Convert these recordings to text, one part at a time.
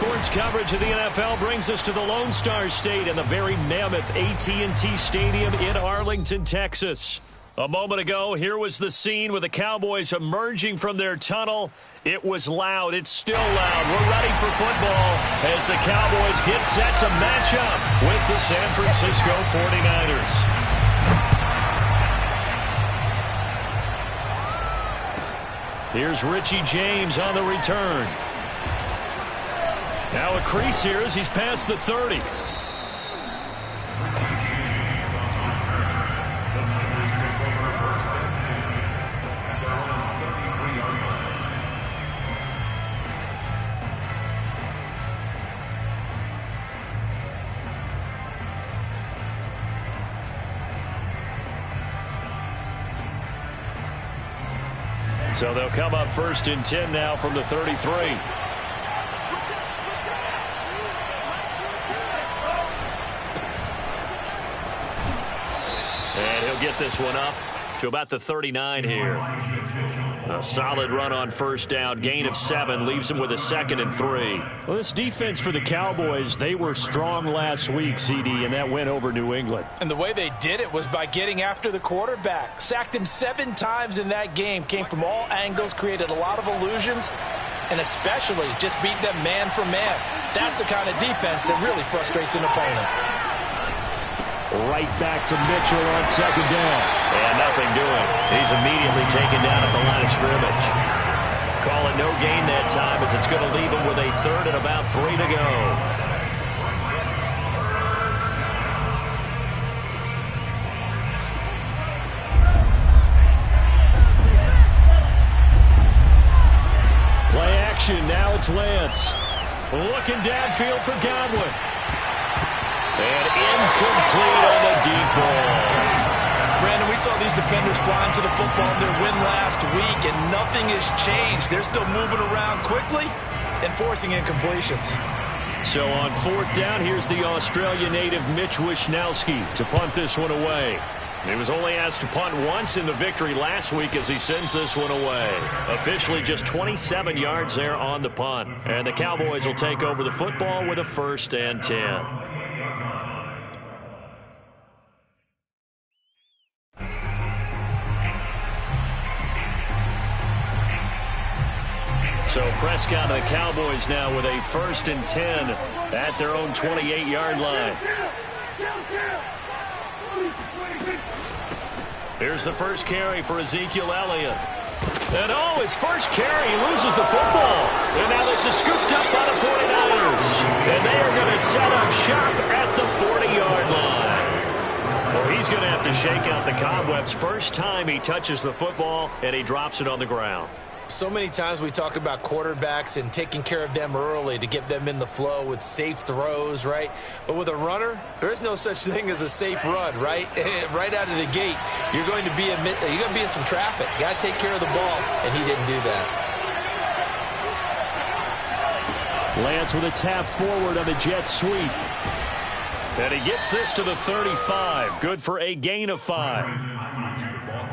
Sports coverage of the NFL brings us to the Lone Star State and the very mammoth AT&T Stadium in Arlington, Texas. A moment ago, here was the scene with the Cowboys emerging from their tunnel. It was loud. It's still loud. We're ready for football as the Cowboys get set to match up with the San Francisco 49ers. Here's Richie James on the return. Now a crease here as he's past the 30. So they'll come up 1st and 10 now from the 33. And he'll get this one up to about the 39 here. A solid run on 1st down. Gain of 7 leaves him with a 2nd and 3. Well, this defense for the Cowboys, they were strong last week, CD, and that went over New England. And the way they did it was by getting after the quarterback. Sacked him 7 times in that game. Came from all angles, created a lot of illusions, and especially just beat them man for man. That's the kind of defense that really frustrates an opponent. Right back to Mitchell on 2nd down. And nothing doing. He's immediately taken down at the line of scrimmage. Call it no gain that time as it's going to leave him with a 3rd and about 3 to go. Play action. Now it's Lance. Looking downfield for Godwin. And incomplete on the deep ball. Brandon, we saw these defenders flying to the football in their win last week, and nothing has changed. They're still moving around quickly and forcing incompletions. So on 4th down, here's the Australia native Mitch Wishnowsky to punt this one away. He was only asked to punt once in the victory last week as he sends this one away. Officially just 27 yards there on the punt. And the Cowboys will take over the football with a 1st and 10. So Prescott and the Cowboys now with a 1st and 10 at their own 28-yard line. Here's the first carry for Ezekiel Elliott. And his first carry, he loses the football. And now this is scooped up by the 49ers. And they are going to set up shop at the 40-yard line. Well, he's going to have to shake out the cobwebs. First time he touches the football, and he drops it on the ground. So many times we talk about quarterbacks and taking care of them early to get them in the flow with safe throws, right? But with a runner, there is no such thing as a safe run, right? Right out of the gate, you're going to be in some traffic. Got to take care of the ball, and he didn't do that. Lance with a tap forward on the jet sweep. And he gets this to the 35. Good for a gain of 5.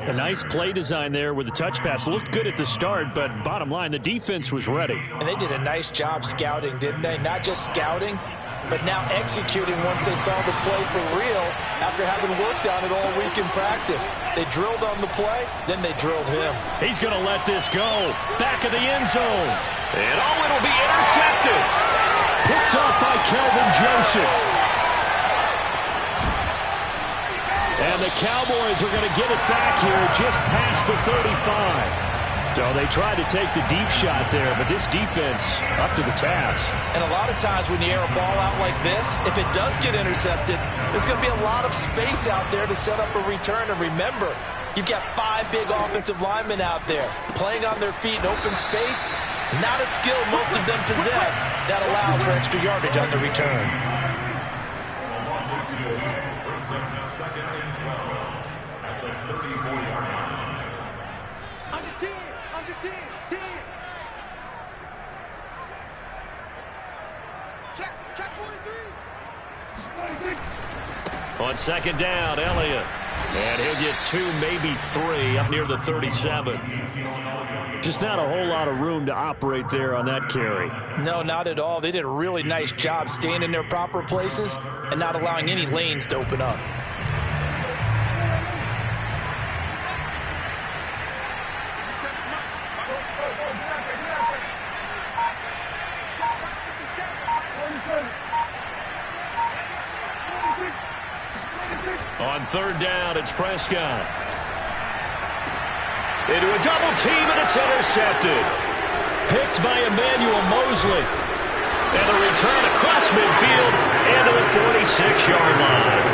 A nice play design there with the touch pass. Looked good at the start, but bottom line, the defense was ready. And they did a nice job scouting, didn't they? Not just scouting, but now executing once they saw the play for real after having worked on it all week in practice. They drilled on the play, then they drilled him. He's going to let this go. Back of the end zone. And it'll be intercepted. Picked off by Kelvin Joseph. And the Cowboys are going to get it back here just past the 35. So they tried to take the deep shot there, but this defense up to the task. And a lot of times when you air a ball out like this, if it does get intercepted, there's going to be a lot of space out there to set up a return. And remember, you've got 5 big offensive linemen out there playing on their feet in open space. Not a skill most of them possess that allows for extra yardage on the return. Second and 12 at the 34-yard line. Under 10, 10. Check 43. On 2nd down, Elliott. And he'll get 2, maybe 3, up near the 37. Just not a whole lot of room to operate there on that carry. No, not at all. They did a really nice job staying in their proper places and not allowing any lanes to open up. On third down, it's Prescott. Into a double team, and it's intercepted. Picked by Emmanuel Mosley. And a return across midfield and to the 46-yard line.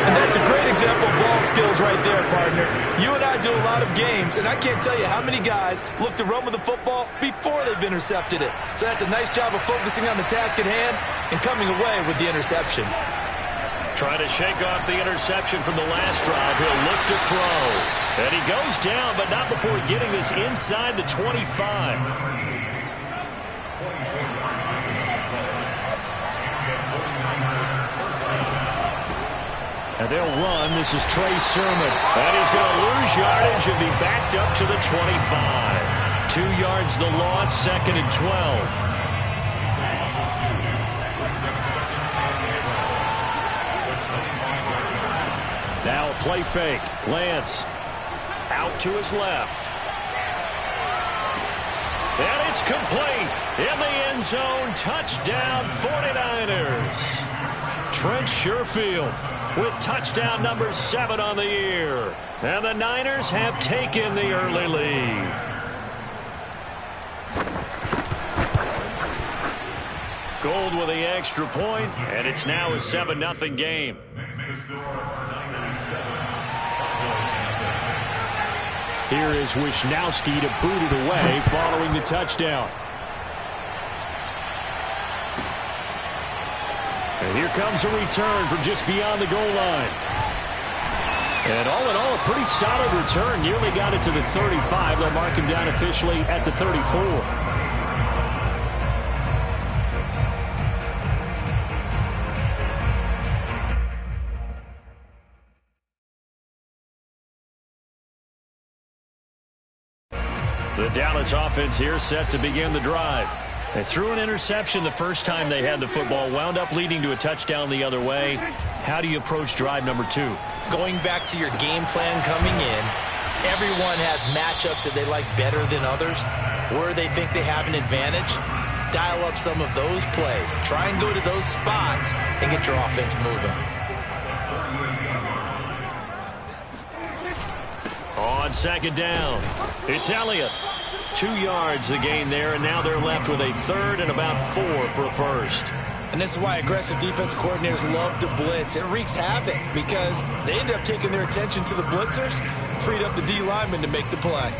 And that's a great example of ball skills right there, partner. You and I do a lot of games, and I can't tell you how many guys look to run with the football before they've intercepted it. So that's a nice job of focusing on the task at hand and coming away with the interception. Trying to shake off the interception from the last drive. He'll look to throw. And he goes down, but not before getting this inside the 25. And they'll run. This is Trey Sermon. And he's going to lose yardage and be backed up to the 25. 2 yards the loss, 2nd and 12. Now a play fake. Lance out to his left. And it's complete. In the end zone. Touchdown 49ers. Trent Sherfield with touchdown number 7 on the year. And the Niners have taken the early lead. Gold with the extra point, and it's now a 7-0 game. Here is Wisnowski to boot it away following the touchdown. And here comes a return from just beyond the goal line. And all in all, a pretty solid return. Nearly got it to the 35. They'll mark him down officially at the 34. The Dallas offense here set to begin the drive. They threw an interception the first time they had the football, wound up leading to a touchdown the other way. How do you approach drive number 2? Going back to your game plan coming in, everyone has matchups that they like better than others, where they think they have an advantage. Dial up some of those plays. Try and go to those spots and get your offense moving. On 2nd down, it's Elliott. 2 yards the gain there, and now they're left with a 3rd and about 4 for a first. And this is why aggressive defense coordinators love to blitz. It wreaks havoc because they end up taking their attention to the blitzers, freed up the D lineman to make the play.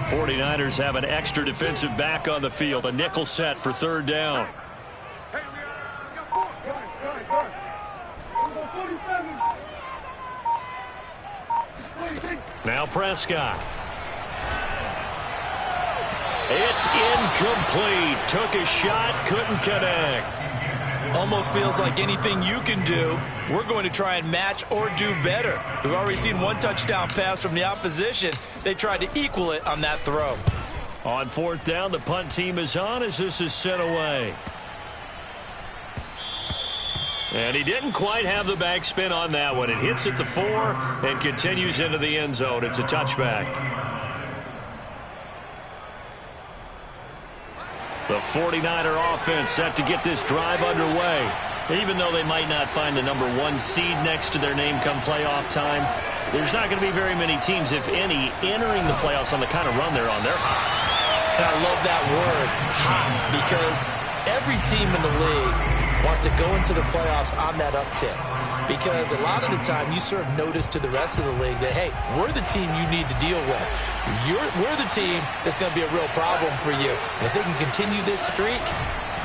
49ers have an extra defensive back on the field, a nickel set for 3rd down. Now Prescott. It's incomplete. Took a shot, couldn't connect. Almost feels like anything you can do, we're going to try and match or do better. We've already seen one touchdown pass from the opposition. They tried to equal it on that throw. On 4th down, the punt team is on as this is sent away. And he didn't quite have the backspin on that one. It hits at the 4 and continues into the end zone. It's a touchback. The 49er offense set to get this drive underway. Even though they might not find the number 1 seed next to their name come playoff time, there's not going to be very many teams, if any, entering the playoffs on the kind of run they're on. They're hot. And I love that word, hot, because every team in the league wants to go into the playoffs on that uptick. Because a lot of the time you serve notice to the rest of the league that, hey, we're the team you need to deal with. We're the team that's going to be a real problem for you. And if they can continue this streak,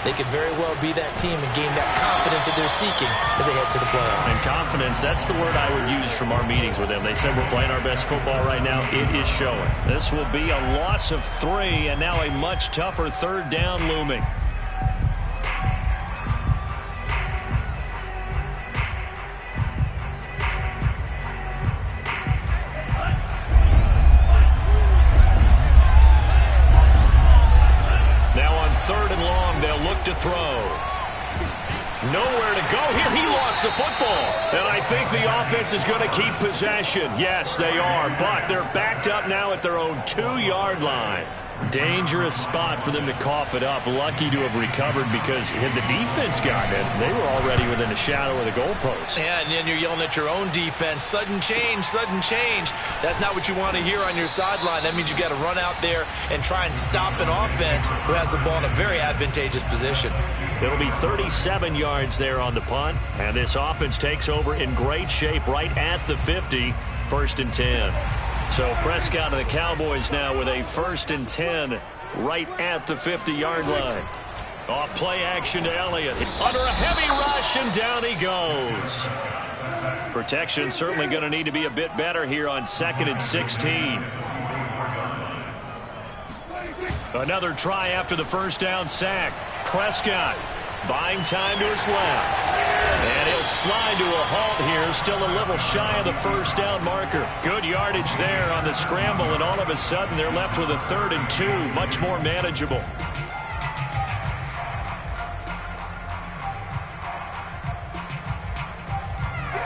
they could very well be that team and gain that confidence that they're seeking as they head to the playoffs. And confidence, that's the word I would use from our meetings with them. They said we're playing our best football right now. It is showing. This will be a loss of 3 and now a much tougher 3rd down looming. He'll look to throw. Nowhere to go here. He lost the football. And I think the offense is going to keep possession. Yes, they are. But they're backed up now at their own 2-yard line. Dangerous spot for them to cough it up. Lucky to have recovered because had the defense gotten it, they were already within a shadow of the goalpost. Yeah, and then you're yelling at your own defense. Sudden change, sudden change. That's not what you want to hear on your sideline. That means you got to run out there and try and stop an offense who has the ball in a very advantageous position. It'll be 37 yards there on the punt. And this offense takes over in great shape right at the 50, 1st and 10. So Prescott and the Cowboys now with a 1st and 10 right at the 50-yard line. Off play action to Elliott. Under a heavy rush, and down he goes. Protection certainly going to need to be a bit better here on 2nd and 16. Another try after the first down sack. Prescott buying time to his left. And he'll slide to a halt here. Still a little shy of the first down marker. Good yardage there on the scramble, and all of a sudden they're left with a 3rd and 2. Much more manageable.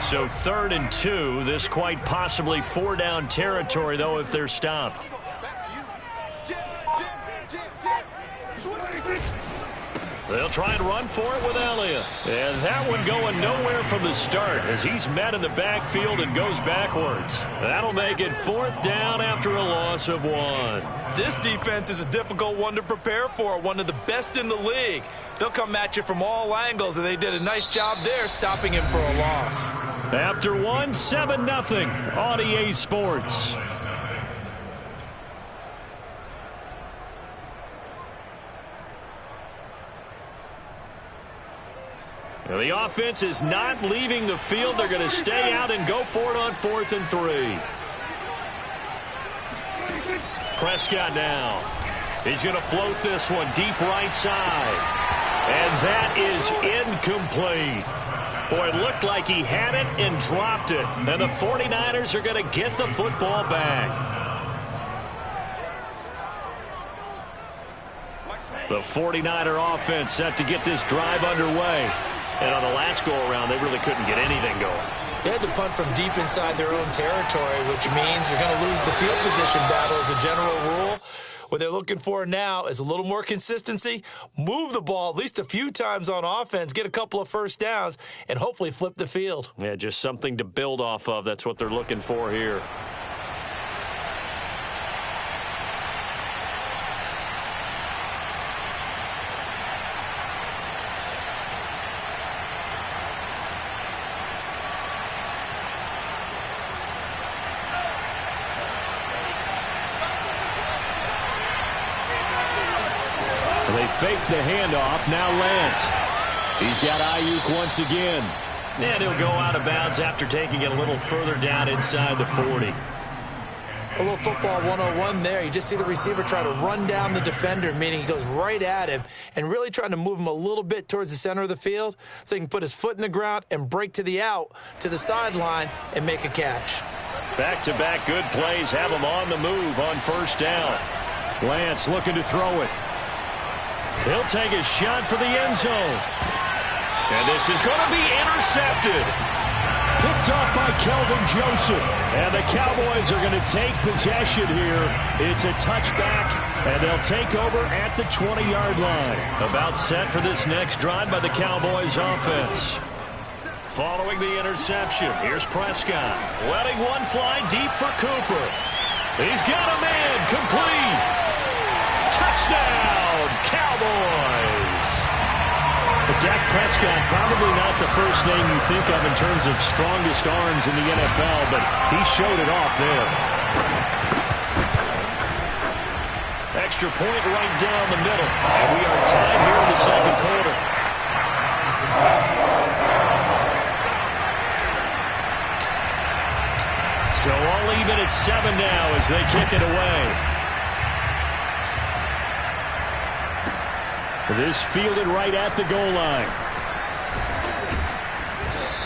So 3rd and 2. This quite possibly 4-down territory, though, if they're stopped. They'll try and run for it with Elliott. And that one going nowhere from the start as he's met in the backfield and goes backwards. That'll make it 4th down after a loss of 1. This defense is a difficult one to prepare for, one of the best in the league. They'll come at you from all angles, and they did a nice job there stopping him for a loss. After 1, 7-0 on EA Sports. Now the offense is not leaving the field. They're going to stay out and go for it on 4th and 3. Prescott now. He's going to float this one deep right side. And that is incomplete. Boy, it looked like he had it and dropped it. And the 49ers are going to get the football back. The 49er offense set to get this drive underway. And on the last go-around, they really couldn't get anything going. They had to punt from deep inside their own territory, which means they're going to lose the field position battle as a general rule. What they're looking for now is a little more consistency, move the ball at least a few times on offense, get a couple of first downs, and hopefully flip the field. Yeah, just something to build off of. That's what they're looking for here. They fake the handoff. Now Lance. He's got Ayuk once again. And he'll go out of bounds after taking it a little further down inside the 40. A little football 101 there. You just see the receiver try to run down the defender, meaning he goes right at him and really trying to move him a little bit towards the center of the field so he can put his foot in the ground and break to the out, to the sideline, and make a catch. Back-to-back good plays have him on the move on 1st down. Lance looking to throw it. He'll take a shot for the end zone. And this is going to be intercepted. Picked off by Kelvin Joseph. And the Cowboys are going to take possession here. It's a touchback, and they'll take over at the 20-yard line. About set for this next drive by the Cowboys offense. Following the interception, here's Prescott. Letting one fly deep for Cooper. He's got a man, complete. Touchdown, Cowboys! Dak Prescott, probably not the first name you think of in terms of strongest arms in the NFL, but he showed it off there. Extra point right down the middle, and we are tied here in the 2nd quarter. So all even at 7 now as they kick it away. This fielded right at the goal line.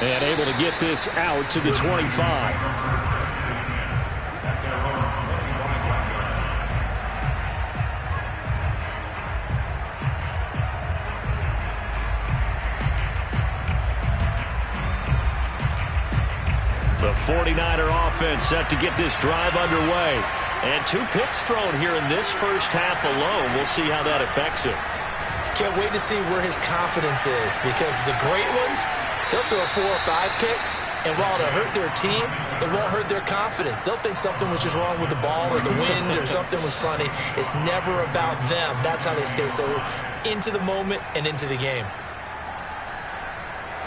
And able to get this out to the 25. 49er offense set to get this drive underway. And 2 picks thrown here in this first half alone. We'll see how that affects him. Can't wait to see where his confidence is, because the great ones, they'll throw 4 or 5 picks, and while it'll hurt their team, it won't hurt their confidence. They'll think something was just wrong with the ball or the wind or something was funny. It's never about them. That's how they stay so into the moment and into the game.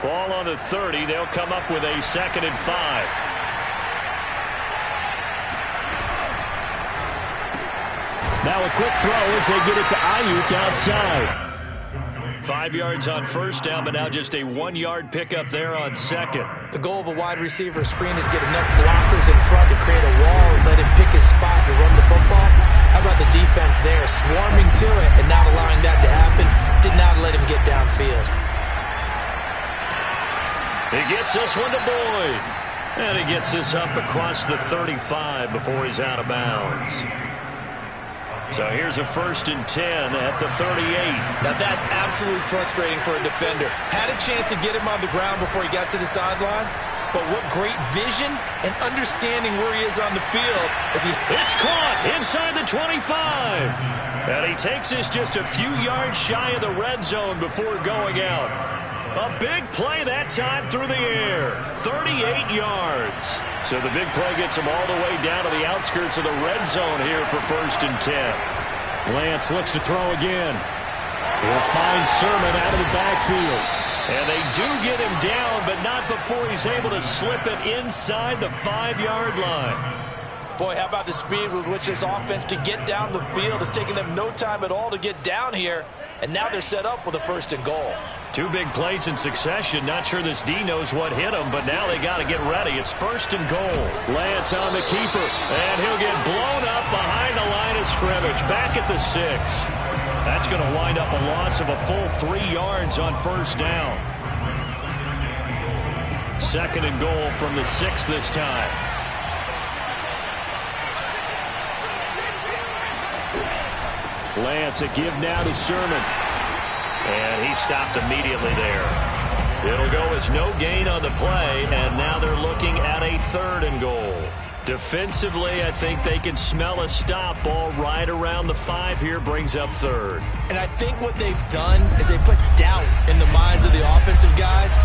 Ball on the 30. They'll come up with a 2nd and 5. Now a quick throw as they get it to Ayuk outside. 5 yards on first down, but now just a 1-yard pickup there on 2nd. The goal of a wide receiver screen is get enough blockers in front to create a wall and let him pick his spot to run the football. How about the defense there, swarming to it and not allowing that to happen? Did not let him get downfield. He gets this one to Boyd. And he gets this up across the 35 before he's out of bounds. So here's a 1st and 10 at the 38. Now that's absolutely frustrating for a defender. Had a chance to get him on the ground before he got to the sideline, but what great vision and understanding where he is on the field as he... It's caught inside the 25. And he takes this just a few yards shy of the red zone before going out. A big play that time through the air. 38 yards. So the big play gets him all the way down to the outskirts of the red zone here for 1st and 10. Lance looks to throw again. He'll find Sermon out of the backfield. And they do get him down, but not before he's able to slip it inside the 5-yard line. Boy, how about the speed with which this offense can get down the field? It's taken them no time at all to get down here. And now they're set up with a 1st and goal. 2 big plays in succession. Not sure this D knows what hit him, but now they got to get ready. It's 1st and goal. Lance on the keeper. And he'll get blown up behind the line of scrimmage. Back at the 6. That's going to wind up a loss of a full 3 yards on 1st down. 2nd and goal from the 6 this time. Lance a give now to Sermon. And he stopped immediately there. It'll go as no gain on the play, and now they're looking at a 3rd and goal. Defensively, I think they can smell a stop. Ball right around the 5 here, brings up 3rd. And I think what they've done is they put doubt in the minds of the offensive guys.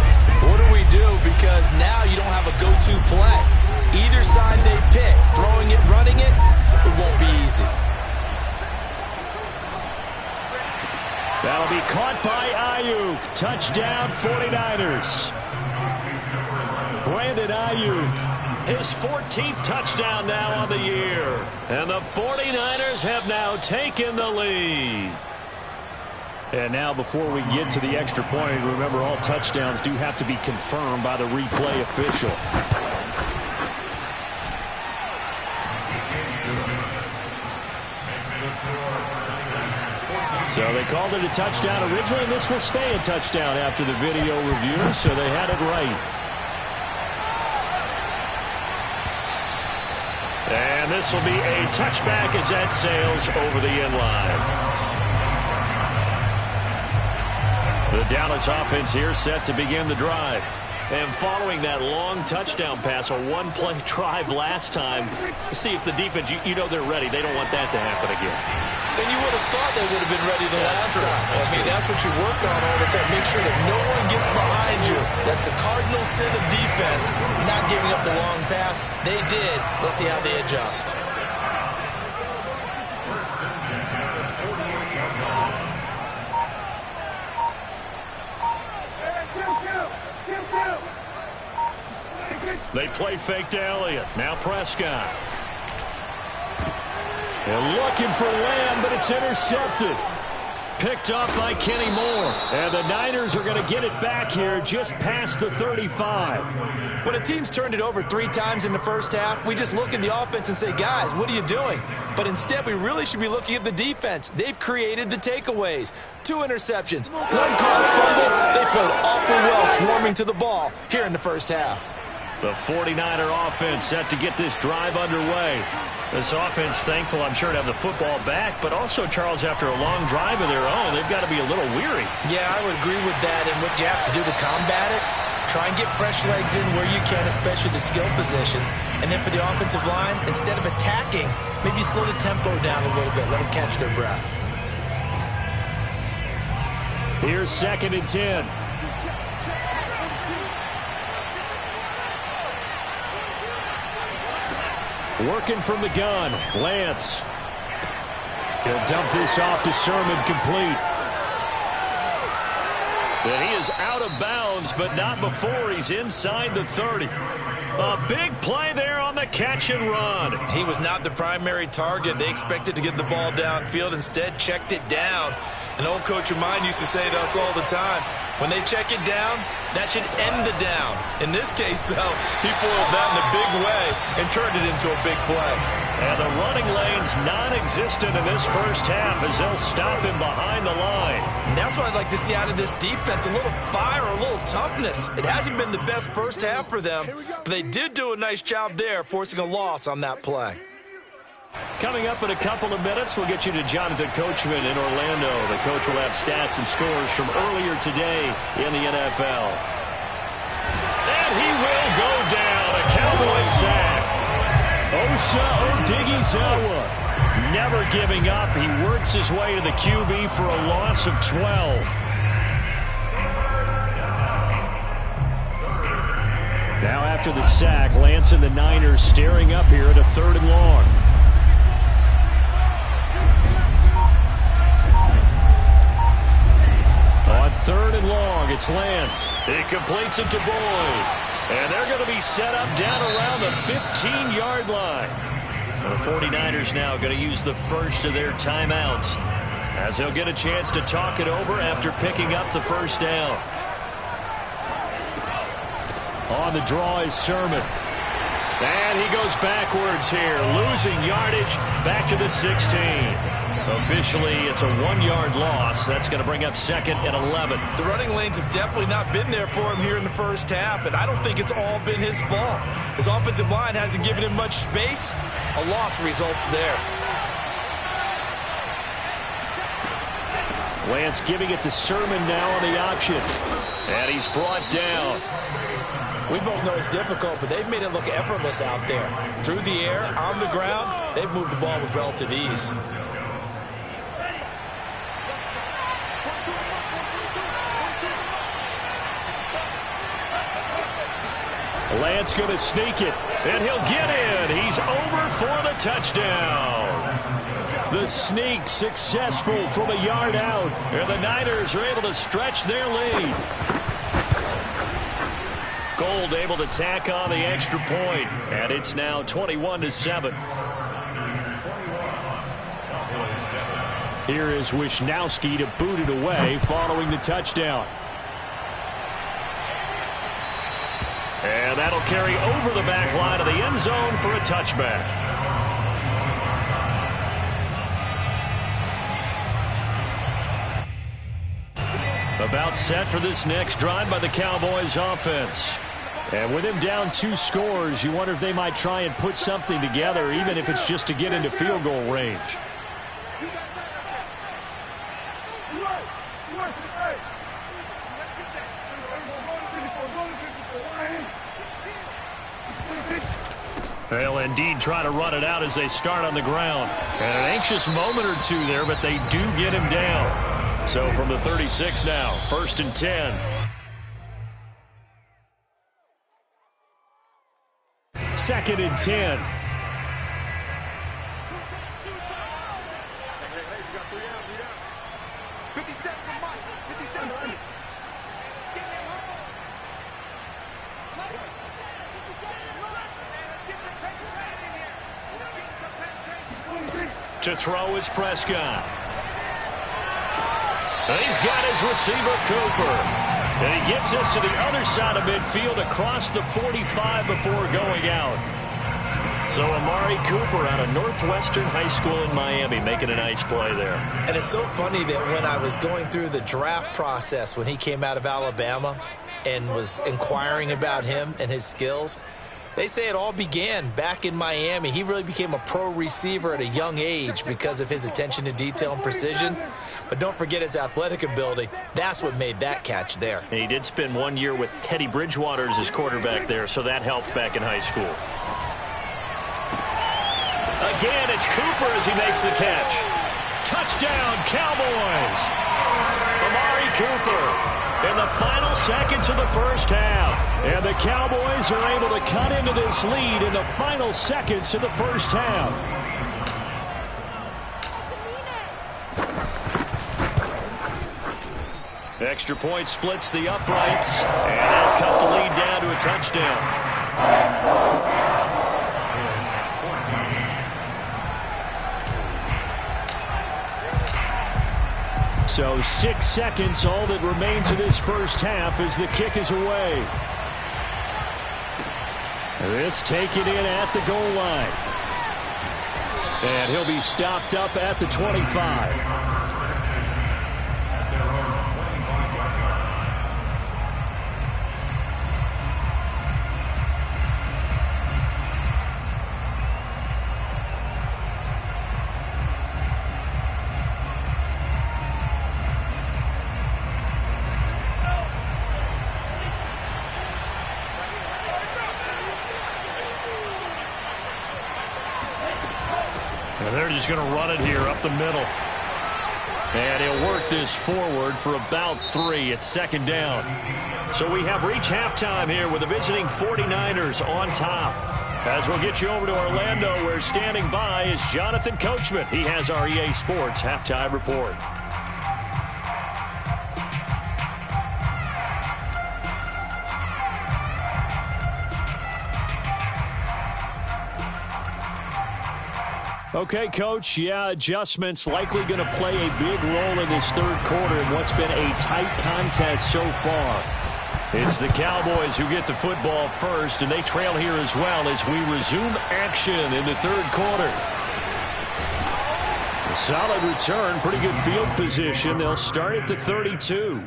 What do we do? Because now you don't have a go-to play. Either side they pick, throwing it, running it, it won't be easy. That'll be caught by Ayuk. Touchdown, 49ers. Brandon Ayuk. His 14th touchdown now on the year. And the 49ers have now taken the lead. And now before we get to the extra point, remember all touchdowns do have to be confirmed by the replay official. So they called it a touchdown originally, and this will stay a touchdown after the video review, so they had it right. And this will be a touchback as that sails over the end line. The Dallas offense here set to begin the drive. And following that long touchdown pass, a 1-play drive last time, see if the defense, you know they're ready. They don't want that to happen again. And you would have thought they would have been ready the last time. That's what you work on all the time. Make sure that no one gets behind you. That's the cardinal sin of defense, not giving up the long pass. They did. Let's see how they adjust. They play fake to Elliott. Now Prescott. And looking for Lamb, but it's intercepted. Picked off by Kenny Moore. And the Niners are going to get it back here just past the 35. When a team's turned it over 3 times in the first half, we just look at the offense and say, guys, what are you doing? But instead, we really should be looking at the defense. They've created the takeaways. 2 interceptions, 1 caused fumble. They played awfully well swarming to the ball here in the first half. The 49er offense set to get this drive underway. This offense, thankful, I'm sure, to have the football back, but also, Charles, after a long drive of their own, they've got to be a little weary. Yeah, I would agree with that, and what you have to do to combat it, Try and get fresh legs in where you can, especially the skill positions. And then for the offensive line, instead of attacking, maybe slow the tempo down a little bit. Let them catch their breath. Here's 2nd and 10. Working from the gun, Lance. He'll dump this off to Sermon, complete. And he is out of bounds, but not before he's inside the 30. A big play there on the catch and run. He was not the primary target. They expected to get the ball downfield, instead checked it down. An old coach of mine used to say to us all the time, when they check it down, that should end the down. In this case, though, he foiled that in a big way and turned it into a big play. And the running lane's non-existent in this first half as they'll stop him behind the line. And that's what I'd like to see out of this defense, a little fire, a little toughness. It hasn't been the best first half for them, but they did do a nice job there, forcing a loss on that play. Coming up in a couple of minutes, we'll get you to Jonathan Coachman in Orlando. The coach will have stats and scores from earlier today in the NFL. And he will go down. A Cowboys sack. Osa Odighizuwa never giving up. He works his way to the QB for a loss of 12. Now after the sack, Lance and the Niners staring up here at a 3rd and long. On 3rd and long, it's Lance. He completes it to Boyd. And they're going to be set up down around the 15-yard line. The 49ers now going to use the first of their timeouts as they'll get a chance to talk it over after picking up the first down. On the draw is Sermon. And he goes backwards here, losing yardage back to the 16. Officially, it's a 1-yard loss. That's going to bring up 2nd and 11. The running lanes have definitely not been there for him here in the first half, and I don't think it's all been his fault. His offensive line hasn't given him much space. A loss results there. Lance giving it to Sermon now on the option. And he's brought down. We both know it's difficult, but they've made it look effortless out there. Through the air, on the ground, they've moved the ball with relative ease. Lance going to sneak it, and he'll get in. He's over for the touchdown. The sneak successful from a yard out, and the Niners are able to stretch their lead. Gold able to tack on the extra point, and it's now 21-7. Here is Wisnowski to boot it away following the touchdown. And that'll carry over the back line of the end zone for a touchback. About set for this next drive by the Cowboys offense. And with him down 2 scores, you wonder if they might try and put something together, even if it's just to get into field goal range. They'll indeed try to run it out as they start on the ground. And an anxious moment or two there, but they do get him down. So from the 36 now, 1st and 10. 2nd and 10. To throw is Prescott. And he's got his receiver, Cooper. And he gets us to the other side of midfield across the 45 before going out. So Amari Cooper out of Northwestern High School in Miami making a nice play there. And it's so funny that when I was going through the draft process when he came out of Alabama and was inquiring about him and his skills, They say it all began back in Miami. He really became a pro receiver at a young age because of his attention to detail and precision. But don't forget his athletic ability. That's what made that catch there. And he did spend 1 year with Teddy Bridgewater as his quarterback there, so that helped back in high school. Again, it's Cooper as he makes the catch. Touchdown, Cowboys! Amari Cooper in the final seconds of the first half. And the Cowboys are able to cut into this lead in the final seconds of the first half. Extra point splits the uprights, and they'll cut the lead down to a touchdown. So 6 seconds, all that remains of this first half as the kick is away. This taken in at the goal line. And he'll be stopped up at the 25. They're just going to run it here up the middle. And he'll work this forward for about 3. It's second down. So we have reached halftime here with the visiting 49ers on top. As we'll get you over to Orlando, where standing by is Jonathan Coachman. He has our EA Sports halftime report. Okay, Coach, yeah, adjustments likely going to play a big role in this third quarter in what's been a tight contest so far. It's the Cowboys who get the football first, and they trail here as well as we resume action in the third quarter. A solid return, pretty good field position. They'll start at the 32.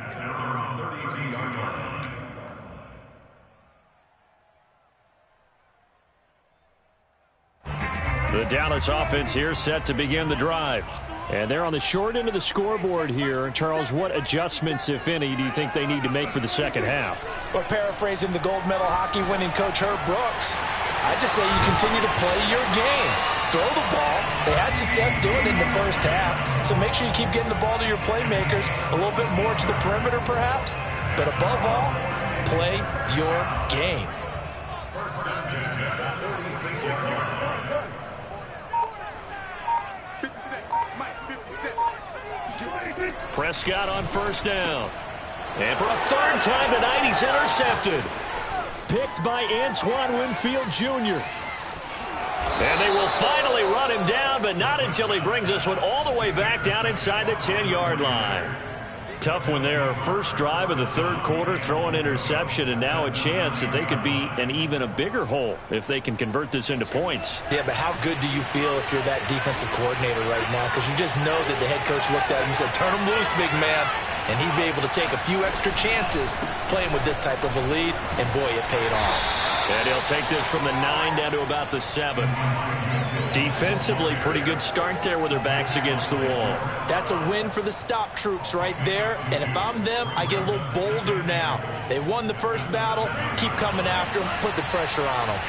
The Dallas offense here set to begin the drive. And they're on the short end of the scoreboard here. Charles, what adjustments, if any, do you think they need to make for the second half? Well, paraphrasing the gold medal hockey winning coach Herb Brooks, I just say you continue to play your game. Throw the ball. They had success doing it in the first half. So make sure you keep getting the ball to your playmakers, a little bit more to the perimeter perhaps. But above all, play your game. First down at 46-yard line. 57, Mike, 57. Prescott on first down. And for a third time tonight, he's intercepted. Picked by Antoine Winfield Jr. And they will finally run him down, but not until he brings this one all the way back down inside the 10-yard line. Tough one there. First drive of the third quarter, throw an interception, and now a chance that they could be in even a bigger hole if they can convert this into points. Yeah, but how good do you feel if you're that defensive coordinator right now? Because you just know that the head coach looked at him and said, turn him loose, big man. And he'd be able to take a few extra chances playing with this type of a lead, and boy, it paid off. And he'll take this from the 9 down to about the 7. Defensively, pretty good start there with their backs against the wall. That's a win for the stop troops right there. And if I'm them, I get a little bolder now. They won the first battle. Keep coming after them. Put the pressure on them.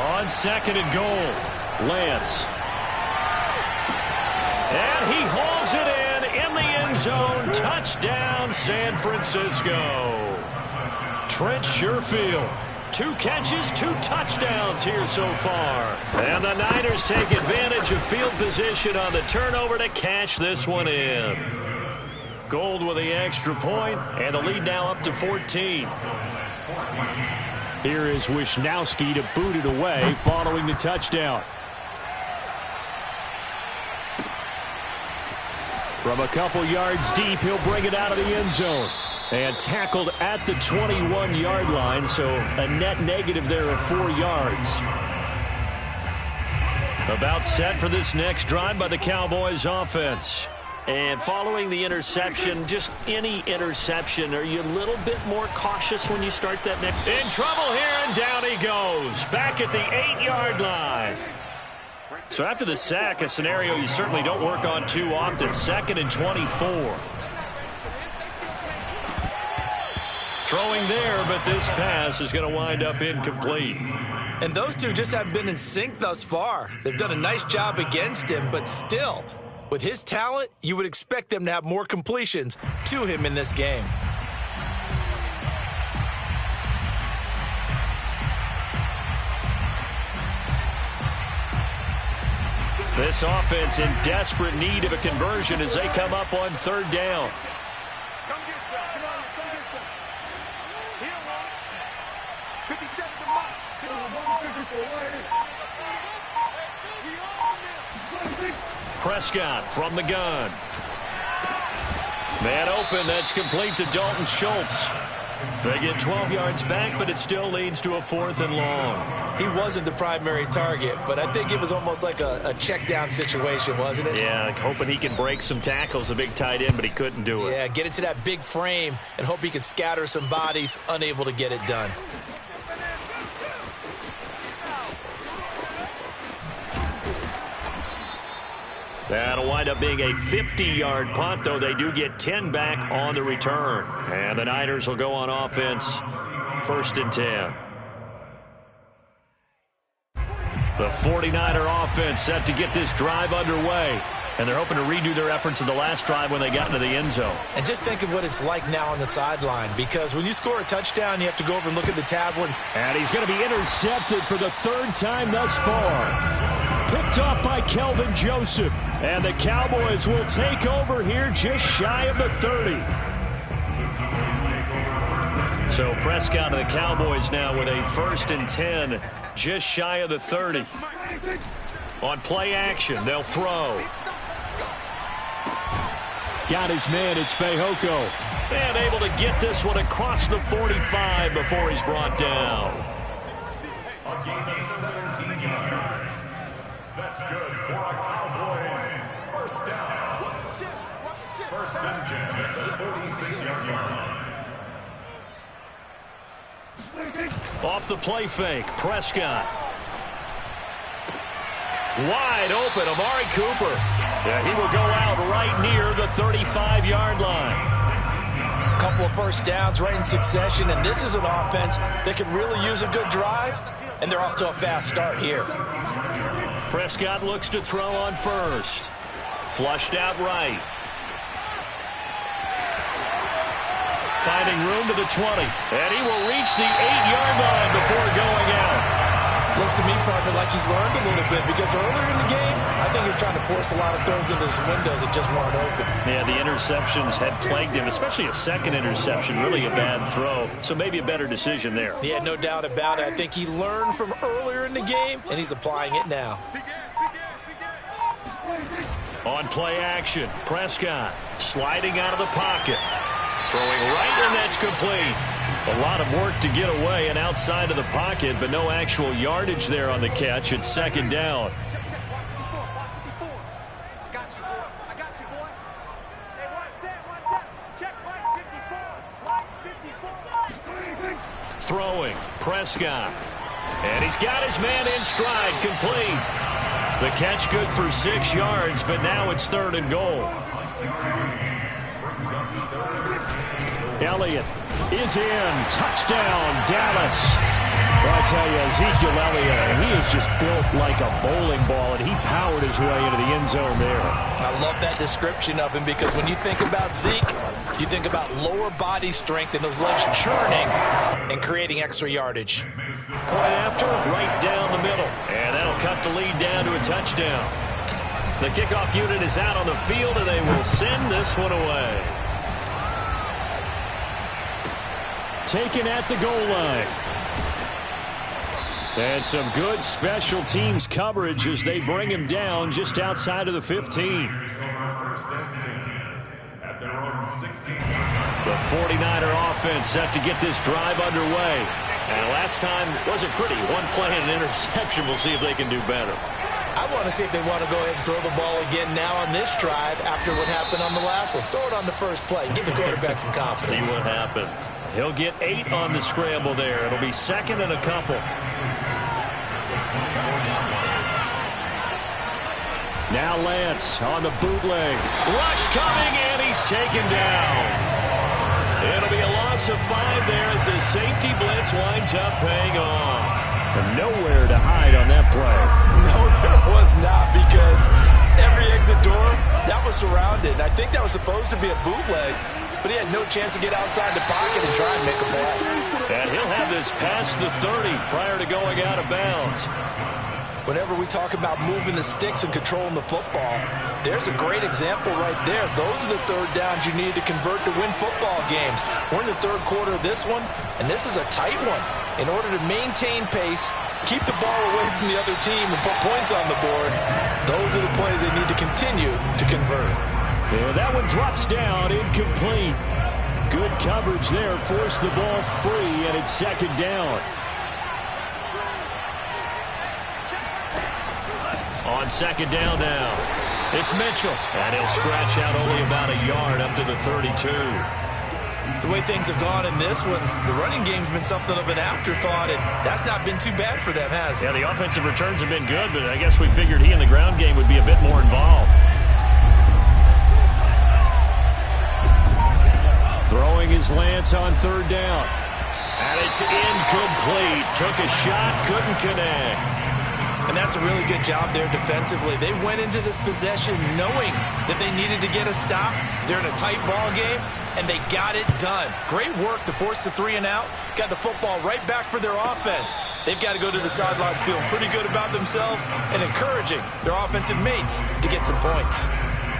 On second and goal, Lance. And he hauls it in the end zone. Touchdown, San Francisco. Trent Sherfield. 2 catches, 2 touchdowns here so far. And the Niners take advantage of field position on the turnover to cash this one in. Gold with the extra point, and the lead now up to 14. Here is Wisnowski to boot it away following the touchdown. From a couple yards deep, he'll bring it out of the end zone. And tackled at the 21-yard line, so a net negative there of 4 yards. About set for this next drive by the Cowboys offense. And following the interception, just any interception, are you a little bit more cautious when you start that next? In trouble here, and down he goes. Back at the 8-yard line. So after the sack, a scenario you certainly don't work on too often. 2nd and 24. Throwing there, but this pass is going to wind up incomplete. And those two just haven't been in sync thus far. They've done a nice job against him, but still, with his talent, you would expect them to have more completions to him in this game. This offense in desperate need of a conversion as they come up on 3rd down. Come get some. Come on, come get some. Here, one. 57 to Mike. Prescott from the gun. Man open, that's complete to Dalton Schultz. They get 12 yards back, but it still leads to a 4th and long. He wasn't the primary target, but I think it was almost like a check down situation, wasn't it? Yeah, hoping he can break some tackles, a big tight end, but he couldn't do it. Yeah, get it to that big frame and hope he can scatter some bodies, unable to get it done. That'll wind up being a 50-yard punt, though they do get 10 back on the return. And the Niners will go on offense, 1st and 10. The 49er offense set to get this drive underway. And they're hoping to redo their efforts in the last drive when they got into the end zone. And just think of what it's like now on the sideline, because when you score a touchdown, you have to go over and look at the tablets. And he's going to be intercepted for the 3rd time thus far. Picked off by Kelvin Joseph. And the Cowboys will take over here just shy of the 30. So Prescott and the Cowboys now with a 1st and 10, just shy of the 30. On play action, they'll throw. Got his man, it's Fehoko. And able to get this one across the 45 before he's brought down. A gain of 17 yards. That's good for our Cowboys. 1st down. 1st and 10 at the 46-yard line. Off the play fake, Prescott. Wide open, Amari Cooper. Yeah, he will go out right near the 35-yard line. Couple of 1st downs right in succession, and this is an offense that can really use a good drive, and they're off to a fast start here. Prescott looks to throw on 1st. Flushed out right. Finding room to the 20. And he will reach the 8-yard line before going out. Looks to me, partner, like he's learned a little bit, because earlier in the game, I think he was trying to force a lot of throws into some windows that just weren't open. Yeah, the interceptions had plagued him, especially a 2nd interception, really a bad throw. So maybe a better decision there. Yeah, no doubt about it. I think he learned from earlier in the game, and he's applying it now. On play action, Prescott sliding out of the pocket. Throwing right, and that's complete. A lot of work to get away and outside of the pocket, but no actual yardage there on the catch. It's 2nd down. Throwing, Prescott. And he's got his man in stride, complete. The catch good for 6 yards, but now it's 3rd and goal. Elliott is in. Touchdown, Dallas. Well, I tell you, Ezekiel Elliott, he is just built like a bowling ball, and he powered his way into the end zone there. I love that description of him, because when you think about Zeke, you think about lower body strength and those legs churning and creating extra yardage. Point after, right down the middle. And that'll cut the lead down to a touchdown. The kickoff unit is out on the field, and they will send this one away. Taken at the goal line. And some good special teams coverage as they bring him down just outside of the 15. The 49er offense set to get this drive underway. And last time wasn't pretty. One play and an interception. We'll see if they can do better. I want to see if they want to go ahead and throw the ball again now on this drive after what happened on the last one. Throw it on the first play. Give the quarterback some confidence. See what happens. He'll get 8 on the scramble there. It'll be second and a couple. Now Lance on the bootleg. Rush coming, and he's taken down. It'll be a loss of 5 there as the safety blitz winds up paying off. And nowhere to hide on that play. No, there was not, because every exit door, that was surrounded. I think that was supposed to be a bootleg, but he had no chance to get outside the pocket and try and make a play. And he'll have this past the 30 prior to going out of bounds. Whenever we talk about moving the sticks and controlling the football, there's a great example right there. Those are the third downs you need to convert to win football games. We're in the third quarter of this one, and this is a tight one. In order to maintain pace, keep the ball away from the other team, and put points on the board, those are the plays they need to continue to convert. Yeah, that one drops down, incomplete. Good coverage there, forced the ball free, and it's second down. On second down now, it's Mitchell. And he'll scratch out only about a yard up to the 32. The way things have gone in this one, the running game's been something of an afterthought, and that's not been too bad for them, has it? Yeah, the offensive returns have been good, but I guess we figured he in the ground game would be a bit more involved. Throwing his Lance on third down. And it's incomplete. Took a shot, couldn't connect. And that's a really good job there defensively. They went into this possession knowing that they needed to get a stop. They're in a tight ball game, and they got it done. Great work to force the 3 and out. Got the football right back for their offense. They've got to go to the sidelines feeling pretty good about themselves and encouraging their offensive mates to get some points.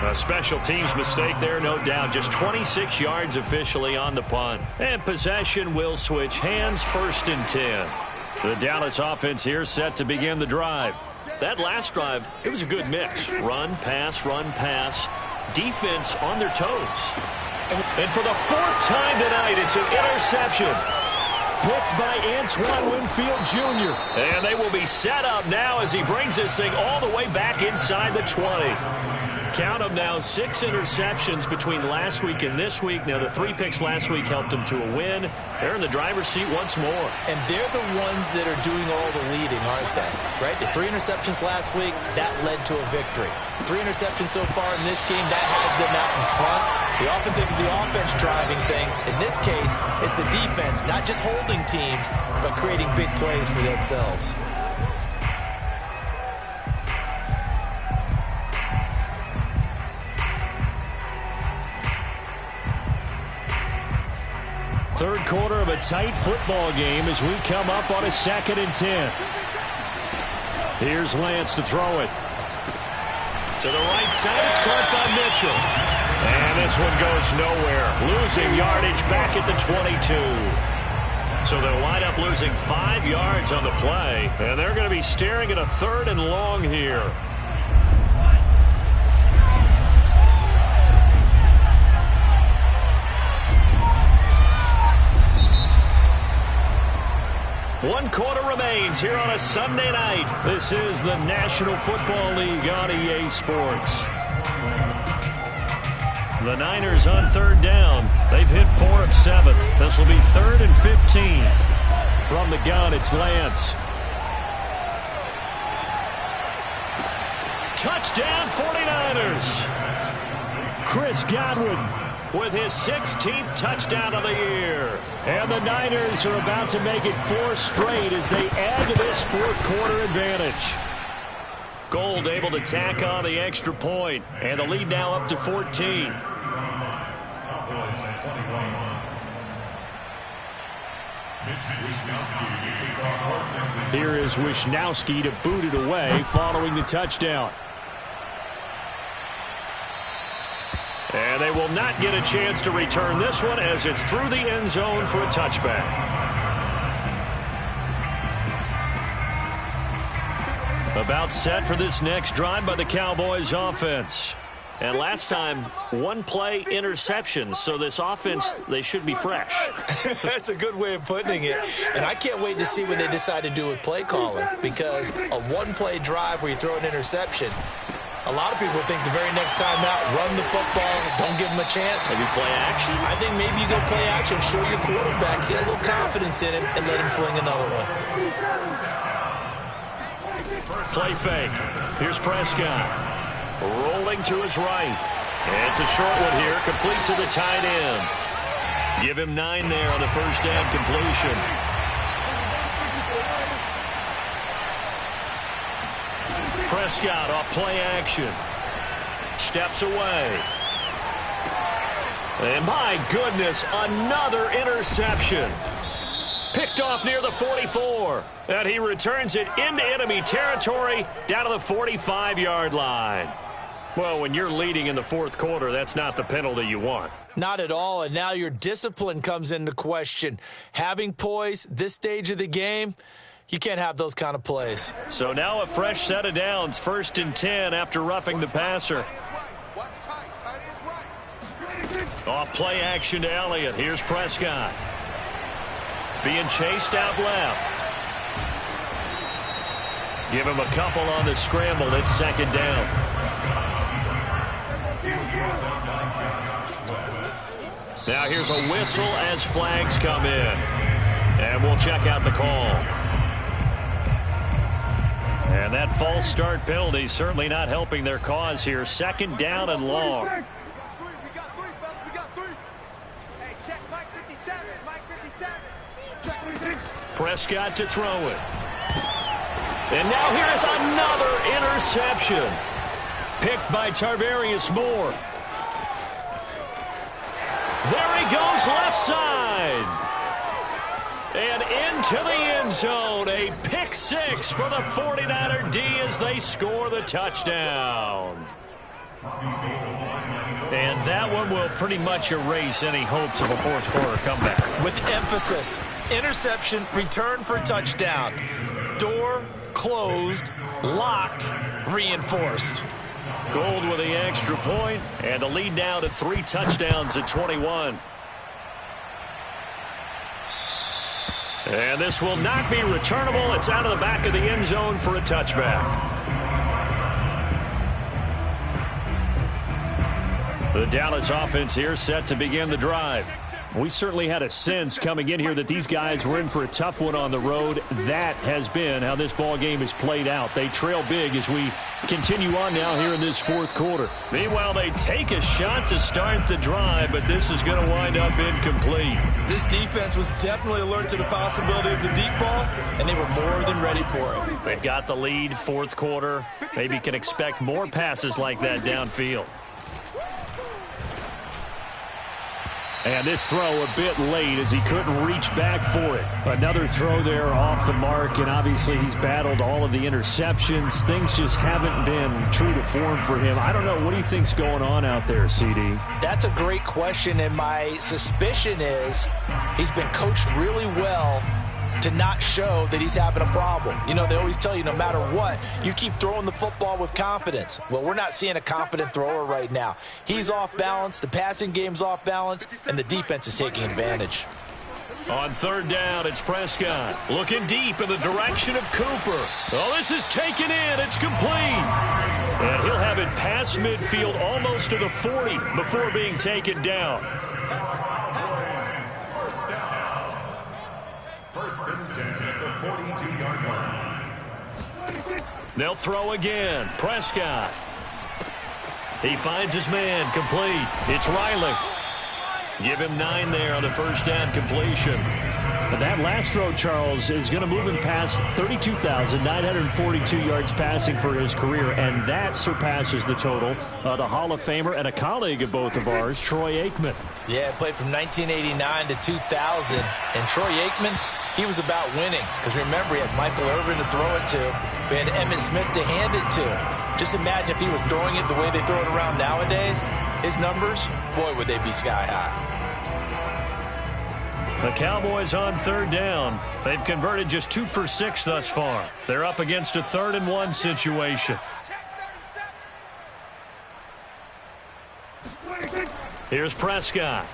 A special teams mistake there, no doubt. Just 26 yards officially on the punt. And possession will switch hands, 1st and 10. The Dallas offense here set to begin the drive. That last drive, it was a good mix. Run, pass, defense on their toes. And for the 4th time tonight, it's an interception. Picked by Antoine Winfield Jr. And they will be set up now as he brings this thing all the way back inside the 20. Count them now, 6 interceptions between last week and this week. Now, the 3 picks last week helped them to a win. They're in the driver's seat once more. And they're the ones that are doing all the leading, aren't they? Right? The 3 interceptions last week, that led to a victory. 3 interceptions so far in this game, that has them out in front. We often think of the offense driving things. In this case, it's the defense, not just holding teams, but creating big plays for themselves. Third quarter of a tight football game as we come up on a 2nd and 10. Here's Lance to throw it. To the right side, it's caught by Mitchell. And this one goes nowhere. Losing yardage back at the 22. So they'll wind up losing 5 yards on the play. And they're going to be staring at a 3rd and long here. One quarter remains here on a Sunday night. This is the National Football League on EA Sports. The Niners on 3rd down. They've hit 4 of 7. This will be 3rd and 15. From the gun, it's Lance. Touchdown 49ers. Chris Godwin with his 16th touchdown of the year. And the Niners are about to make it 4 straight as they add to this 4th quarter advantage. Gold able to tack on the extra point, and the lead now up to 14. Here is Wisnowski to boot it away following the touchdown. And they will not get a chance to return this one as it's through the end zone for a touchback. About set for this next drive by the Cowboys offense. And last time, one play interception. So this offense, they should be fresh. That's a good way of putting it. And I can't wait to see what they decide to do with play calling, because a one-play drive where you throw an interception, a lot of people think the very next time out, run the football, don't give them a chance. Maybe play action? I think maybe you go play action, show your quarterback, get a little confidence in him, and let him fling another one. Play fake. Here's Prescott. Rolling to his right. It's a short one here, complete to the tight end. Give him 9 there on the first down completion. Prescott off play action. Steps away. And my goodness, another interception. Picked off near the 44. And he returns it into enemy territory down to the 45-yard line. Well, when you're leading in the fourth quarter, that's not the penalty you want. Not at all, and now your discipline comes into question. Having poise this stage of the game, you can't have those kind of plays. So now a fresh set of downs, 1st and 10 after roughing the passer. Off play action to Elliott. Here's Prescott. Being chased out left. Give him a couple on the scramble. It's 2nd down. Now here's a whistle as flags come in. And we'll check out the call. And that false start penalty certainly not helping their cause here. 2nd down and long. Prescott to throw it. And now here's another interception. Picked by Tarvarius Moore. There he goes left side. And into the end zone. A pick 6 for the 49er D as they score the touchdown. And that one will pretty much erase any hopes of a fourth quarter comeback. With emphasis, interception, return for touchdown. Door closed, locked, reinforced. Gold with the extra point, and the lead now to 3 touchdowns at 21. And this will not be returnable. It's out of the back of the end zone for a touchback. The Dallas offense here set to begin the drive. We certainly had a sense coming in here that these guys were in for a tough one on the road. That has been how this ball game has played out. They trail big as we continue on now here in this fourth quarter. Meanwhile, they take a shot to start the drive, but this is going to wind up incomplete. This defense was definitely alert to the possibility of the deep ball, and they were more than ready for it. They've got the lead, fourth quarter. Maybe can expect more passes like that downfield. And this throw a bit late as he couldn't reach back for it. Another throw there off the mark, and obviously he's battled all of the interceptions. Things just haven't been true to form for him. I don't know. What do you think's going on out there, CD? That's a great question, and my suspicion is he's been coached really well to not show that he's having a problem. You know, they always tell you no matter what, you keep throwing the football with confidence. Well, we're not seeing a confident thrower right now. He's off balance, the passing game's off balance, and the defense is taking advantage. On 3rd down, it's Prescott. Looking deep in the direction of Cooper. Oh, this is taken in. It's complete. And he'll have it past midfield almost to the 40 before being taken down. They'll throw again. Prescott. He finds his man. Complete. It's Riley. Give him 9 there on the first down completion. That last throw, Charles, is going to move him past 32,942 yards passing for his career, and that surpasses the total of the Hall of Famer and a colleague of both of ours, Troy Aikman. Yeah, played from 1989 to 2000, and Troy Aikman, he was about winning. Because remember, he had Michael Irvin to throw it to. We had Emmitt Smith to hand it to. Just imagine if he was throwing it the way they throw it around nowadays. His numbers, boy, would they be sky high. The Cowboys on 3rd down. They've converted just 2 for 6 thus far. They're up against a 3rd and 1 situation. Here's Prescott.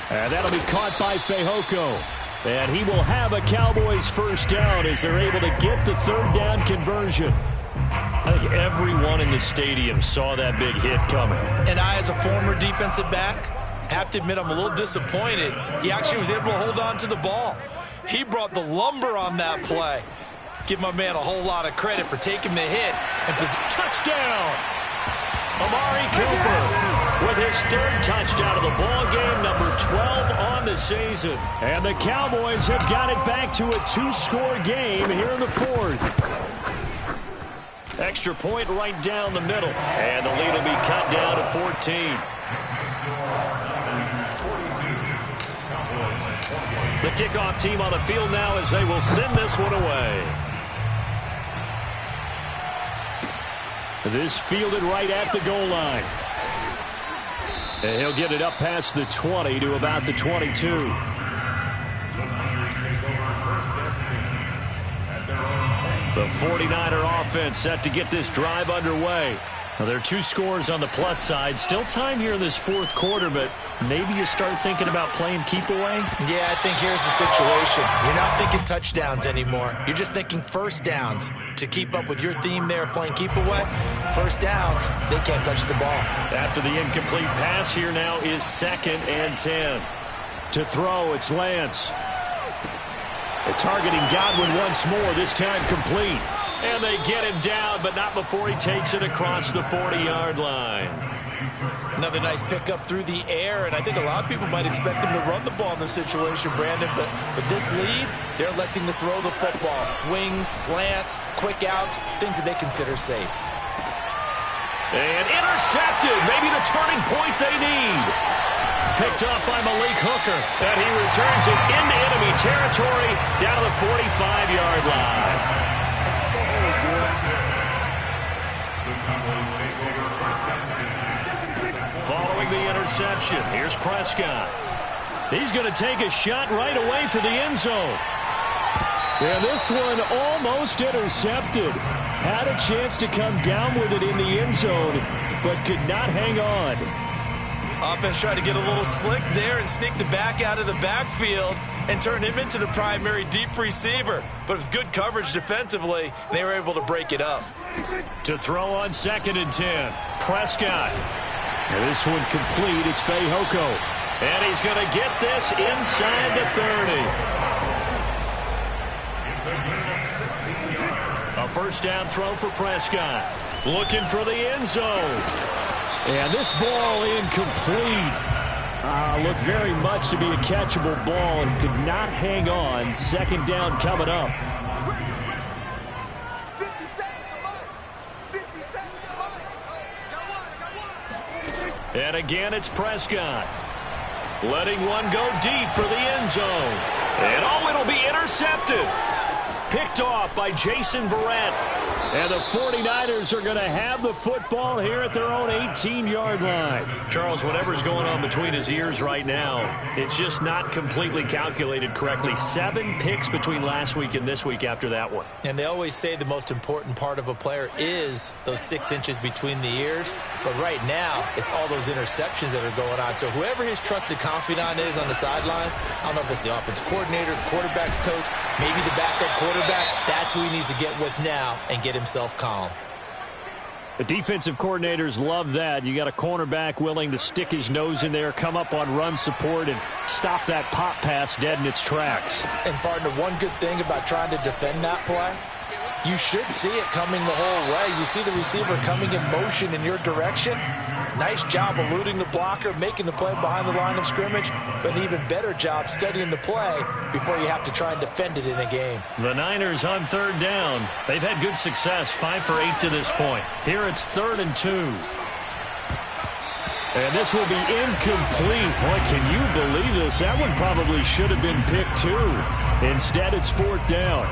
And that'll be caught by Fehoko. And he will have a Cowboys first down as they're able to get the third down conversion. I think everyone in the stadium saw that big hit coming. And I, as a former defensive back, have to admit I'm a little disappointed. He actually was able to hold on to the ball. He brought the lumber on that play. Give my man a whole lot of credit for taking the hit. And touchdown! Amari Cooper with his third touchdown of the ball game, number 12 on the season. And the Cowboys have got it back to a two-score game here in the fourth. Extra point right down the middle. And the lead will be cut down to 14. The kickoff team on the field now as they will send this one away. This fielded right at the goal line. And he'll get it up past the 20 to about the 22. The 49er offense set to get this drive underway. Now, there are two scores on the plus side. Still time here in this fourth quarter, but maybe you start thinking about playing keep away? Yeah, I think here's the situation. You're not thinking touchdowns anymore. You're just thinking first downs. To keep up with your theme there, playing keep away, first downs, they can't touch the ball. After the incomplete pass, here now is 2nd and 10. To throw, it's Lance. Targeting Godwin once more, this time complete. And they get him down, but not before he takes it across the 40-yard line. Another nice pickup through the air, and I think a lot of people might expect him to run the ball in this situation, Brandon, but with this lead, they're electing to throw the football. Swings, slants, quick outs, things that they consider safe. And intercepted, maybe the turning point they need. Picked off by Malik Hooker, and he returns it into enemy territory down to the 45-yard line. Following the interception, here's Prescott. He's going to take a shot right away for the end zone. And this one almost intercepted. Had a chance to come down with it in the end zone, but could not hang on. Offense tried to get a little slick there and sneak the back out of the backfield and turn him into the primary deep receiver. But it was good coverage defensively, and they were able to break it up. To throw on 2nd and 10, Prescott. And this one complete, it's Fehoko. And he's going to get this inside the 30. A first down throw for Prescott. Looking for the end zone. And this ball incomplete. Looked very much to be a catchable ball and could not hang on. 2nd down coming up. And again, it's Prescott. Letting one go deep for the end zone. And it'll be intercepted. Picked off by Jason Verrett. And the 49ers are going to have the football here at their own 18-yard line. Charles, whatever's going on between his ears right now, it's just not completely calculated correctly. 7 picks between last week and this week after that one. And they always say the most important part of a player is those 6 inches between the ears. But right now, it's all those interceptions that are going on. So whoever his trusted confidant is on the sidelines, I don't know if it's the offensive coordinator, the quarterback's coach, maybe the backup quarterback, that's who he needs to get with now and get himself calm. The defensive coordinators love that. You got a cornerback willing to stick his nose in there, come up on run support, and stop that pop pass dead in its tracks. And partner, one good thing about trying to defend that play, you should see it coming the whole way. You see the receiver coming in motion in your direction. Nice job eluding the blocker, making the play behind the line of scrimmage, but an even better job studying the play before you have to try and defend it in a game. The Niners on 3rd down. They've had good success, 5 for 8 to this point. Here it's 3rd and 2. And this will be incomplete. Boy, can you believe this? That one probably should have been picked too. Instead, it's 4th down.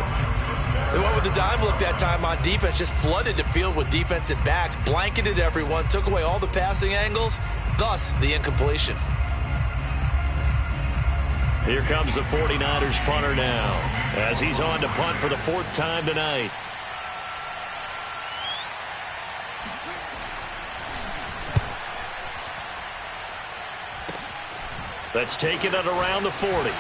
They went with the dime look that time on defense, just flooded the field with defensive backs, blanketed everyone, took away all the passing angles, thus the incompletion. Here comes the 49ers punter now, as he's on to punt for the 4th time tonight. That's taken at around the 40.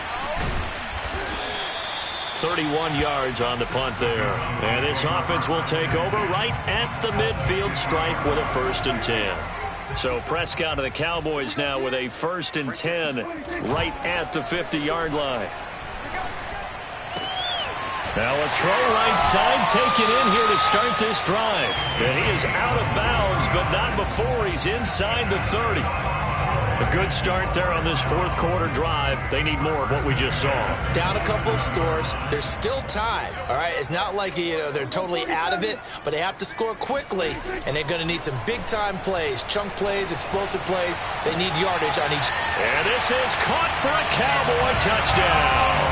31 yards on the punt there. And this offense will take over right at the midfield stripe with a 1st and 10. So Prescott of the Cowboys now with a 1st and 10 right at the 50-yard line. Now a throw right side taken in here to start this drive. And he is out of bounds, but not before he's inside the 30. A good start there on this 4th quarter drive. They need more of what we just saw. Down a couple of scores. There's still time. All right, it's not like they're totally out of it, but they have to score quickly, and they're going to need some big-time plays, chunk plays, explosive plays. They need yardage on each. And this is caught for a Cowboy touchdown.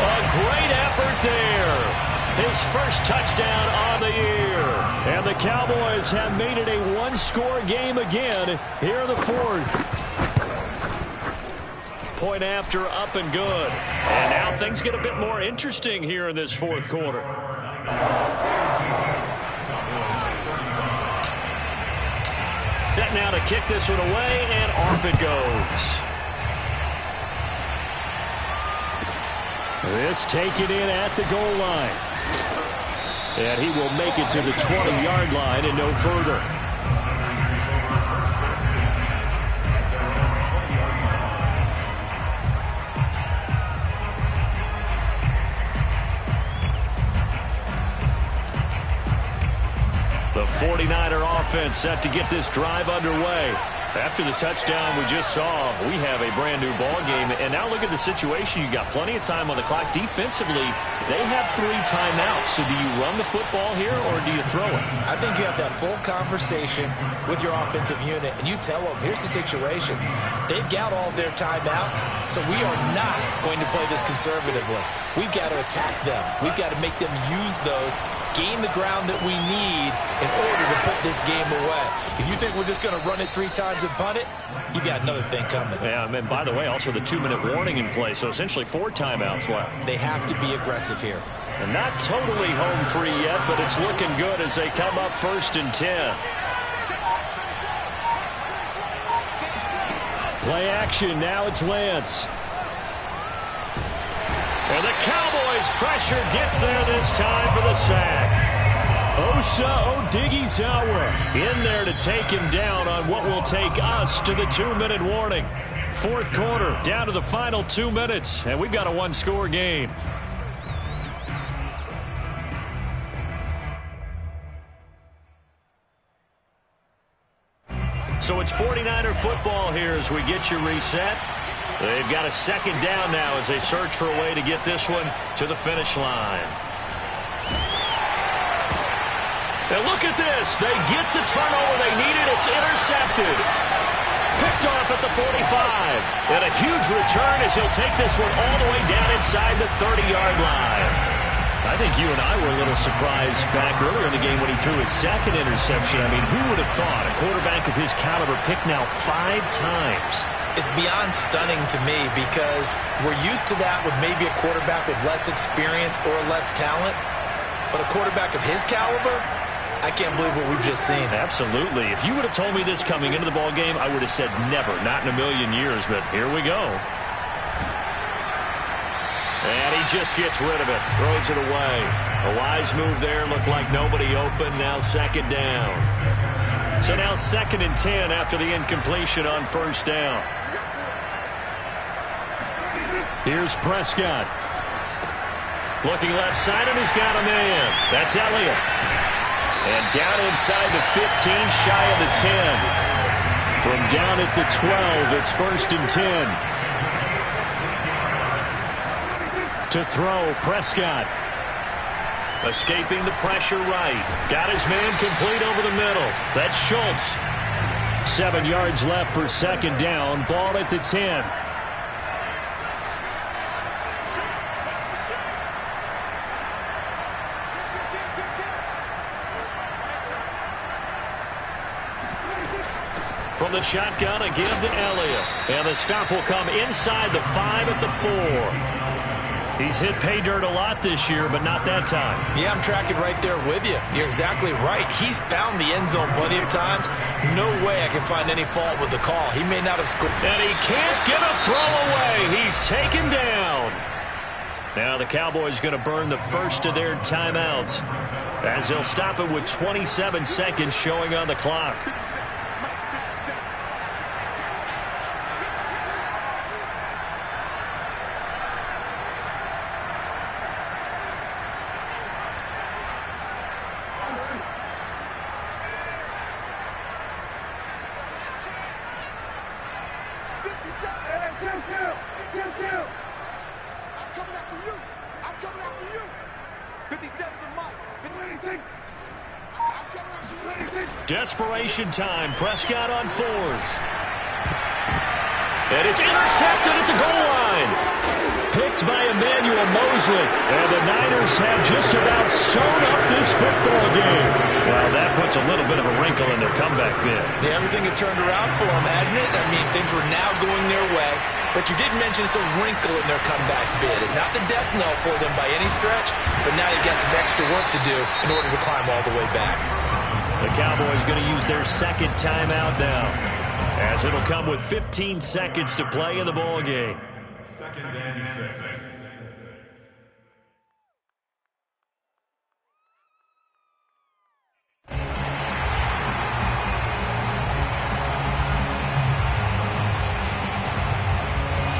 A great effort there. His first touchdown on the year. And the Cowboys have made it a 1-score game again here in the 4th. Point after, up and good. And now things get a bit more interesting here in this 4th quarter. Set now to kick this one away, and off it goes. This taken in at the goal line. And he will make it to the 20-yard line and no further. The 49er offense set to get this drive underway. After the touchdown we just saw, we have a brand-new ball game. And now look at the situation. You got plenty of time on the clock. Defensively, they have 3 timeouts. So do you run the football here or do you throw it? I think you have that full conversation with your offensive unit, and you tell them, here's the situation. They've got all their timeouts, so we are not going to play this conservatively. We've got to attack them. We've got to make them use those, gain the ground that we need in order to put this game away. If you think we're just going to run it 3 times and punt it, you got another thing coming. Yeah, and by the way, also the 2-minute warning in play, so essentially 4 timeouts left. They have to be aggressive here. And not totally home free yet, but it's looking good as they come up 1st and 10. Play action, now it's Lance. And the Cowboys pressure gets there this time for the sack. Osa Odighizuwa in there to take him down on what will take us to the 2-minute warning. 4th quarter, down to the final 2 minutes, and we've got a 1-score game. So it's 49er football here as we get you reset. They've got a 2nd down now as they search for a way to get this one to the finish line. And look at this. They get the turnover they needed. It's intercepted. Picked off at the 45. And a huge return as he'll take this one all the way down inside the 30-yard line. I think you and I were a little surprised back earlier in the game when he threw his 2nd interception. I mean, who would have thought a quarterback of his caliber picked now 5 times? It's beyond stunning to me because we're used to that with maybe a quarterback with less experience or less talent. But a quarterback of his caliber, I can't believe what we've just seen. Absolutely. If you would have told me this coming into the ball game, I would have said never, not in a million years. But here we go. And he just gets rid of it, throws it away. A wise move there, looked like nobody open, now 2nd down. So now 2nd and 10 after the incompletion on 1st down. Here's Prescott. Looking left side, and he's got a man. That's Elliott. And down inside the 15, shy of the 10. From down at the 12, it's 1st and 10. To throw, Prescott. Escaping the pressure right. Got his man complete over the middle. That's Schultz. 7 yards left for 2nd down. Ball at the 10. From the shotgun, a give to Elliott. And the stop will come inside the 5 at the 4. He's hit pay dirt a lot this year, but not that time. Yeah, I'm tracking right there with you. You're exactly right. He's found the end zone plenty of times. No way I can find any fault with the call. He may not have scored. And he can't get a throw away. He's taken down. Now the Cowboys going to burn the first of their timeouts as they'll stop it with 27 seconds showing on the clock. Desperation time. Prescott on fours. And it's intercepted at the goal line. Picked by Emmanuel Mosley. And the Niners have just about sewn up this football game. Well, that puts a little bit of a wrinkle in their comeback bid. Yeah, everything had turned around for them, hadn't it? I mean, things were now going their way. But you did mention it's a wrinkle in their comeback bid. It's not the death knell for them by any stretch, but now they've got some extra work to do in order to climb all the way back. The Cowboys going to use their second timeout now, as it'll come with 15 seconds to play in the ball game. Second and 6.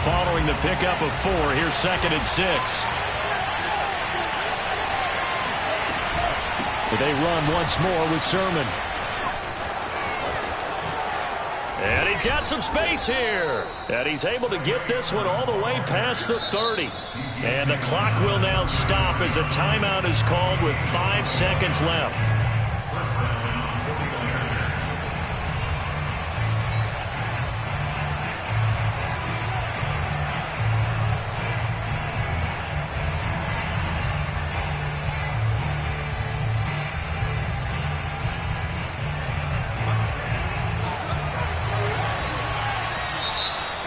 Following the pickup of 4, here's second and 6. They run once more with Sermon. And he's got some space here. And he's able to get this one all the way past the 30. And the clock will now stop as a timeout is called with 5 seconds left.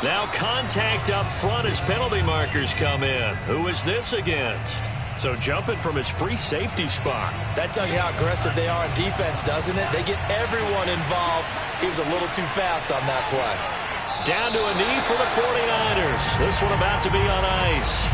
Now contact up front as penalty markers come in. Who is this against? So jumping from his free safety spot. That tells you how aggressive they are on defense, doesn't it? They get everyone involved. He was a little too fast on that play. Down to a knee for the 49ers. This one about to be on ice.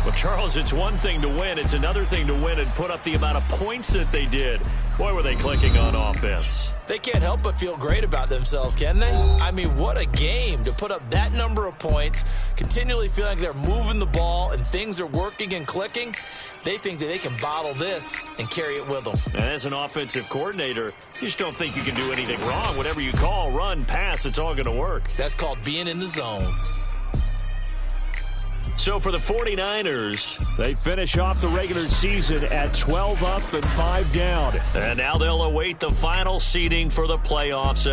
Well, Charles, it's one thing to win. It's another thing to win and put up the amount of points that they did. Boy, were they clicking on offense. They can't help but feel great about themselves, can they? I mean, what a game to put up that number of points, continually feeling like they're moving the ball and things are working and clicking. They think that they can bottle this and carry it with them. And as an offensive coordinator, you just don't think you can do anything wrong. Whatever you call, run, pass, it's all going to work. That's called being in the zone. So for the 49ers, they finish off the regular season at 12 up and 5 down. And now they'll await the final seeding for the playoffs.